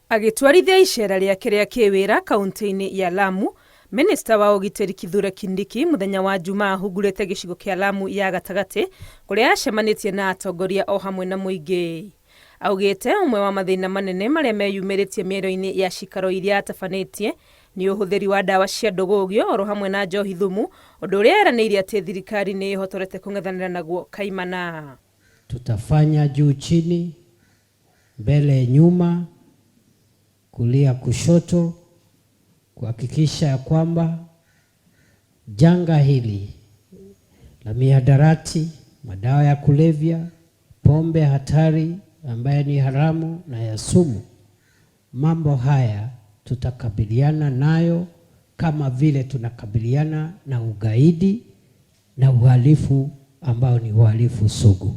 Agitwarithia icera riake ria kiwira kaunti-ini ya Lamu, Minista wa Ugiteri Kithure Kindiki muthenya wa Jumaa ahungurite gicigo kia Lamu ya gatagati kuria acemanitie na atongoria o hamwe na muingi. Augite umwe wa mathina manene maria meyumiritie miero-ini ya cikaro iria atabanitie ni uhuthiri wa dawa cia ndugugio oro hamwe na njohi thumu, undu uria eraniire ati thirikari ni ihotorete kung'ethanira naguo kaimana. Tutafanya juu chini, mbele nyuma, kulia kushoto, kuhakikisha ya kwamba janga hili la mihadarati, madawa ya kulevya, pombe hatari ambayo ni haramu na ya sumu, mambo haya tutakabiliana nayo kama vile tunakabiliana na ugaidi na uhalifu ambao ni uhalifu sugu.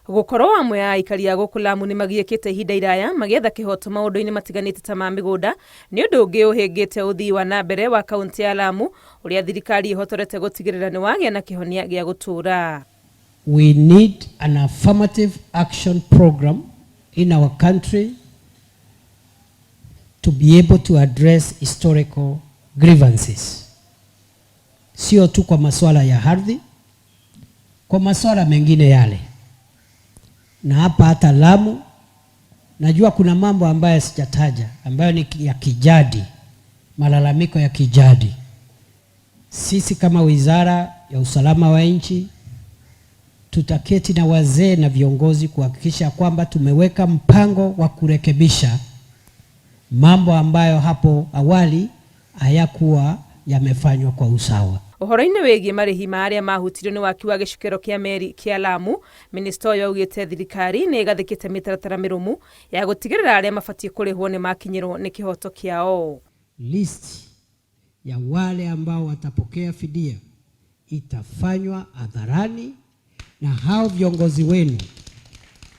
Gukorwo amwe ya aikari a guku Lamu ni magiekite ihinda iraya magietha kihoto maundu-ini matiganite ta ma migunda ni undu ungi uhingite uthii wa nambere wa kaunti ya Lamu uria thirikari ihotorete gutigirira ni wagia na kihonia gia gutura. We need an affirmative action program in our country to be able to address historical grievances. Sio tu kwa masuala ya ardhi, kwa masuala mengine yale. Na hapa hata Lamu, najua kuna mambo ambayo sijataja, ambayo ni ya kijadi, malalamiko ya kijadi. Sisi kama Wizara ya Usalama wa Nchi, tutaketi na wazee na viongozi kuhakikisha kwamba tumeweka mpango wa kurekebisha mambo ambayo hapo awali hayakuwa yamefanywa kwa usawa. Uhoro-ini wigie marihi maria mahutirio ni waki wa gicukiro kia meri kia Lamu, Minista uyu augite thirikari ni igathikite mitaratara mirumu ya gutigirira aria mabatie kurihwo ni makinyirwo ni kihoto kiao. List ya wale ambao watapokea fidia itafanywa hadharani, na hao viongozi wenu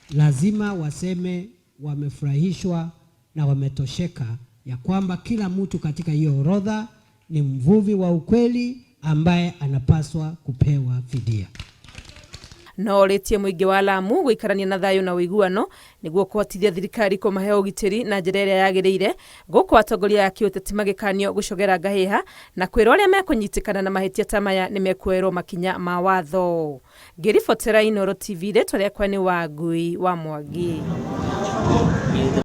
lazima waseme wamefurahishwa na wametosheka ya kwamba kila mtu katika hiyo orodha ni mvuvi wa ukweli ambaye anapaswa kupewa fidia. No ritie muingi wa Lamu guikarania na thayo na uiguano niguo kuhotithia thirikari kumahe ugitiri na njira iria yagiriire guku atongoria a kiuteti magikanio gucogera ngahiha na kwira uria mekunyitikana na mahitia ta maya ni mekuerwo makinya ma watho. Ngiribotera Inooro TV retwa riakwa ni Wangui wa Mwangi.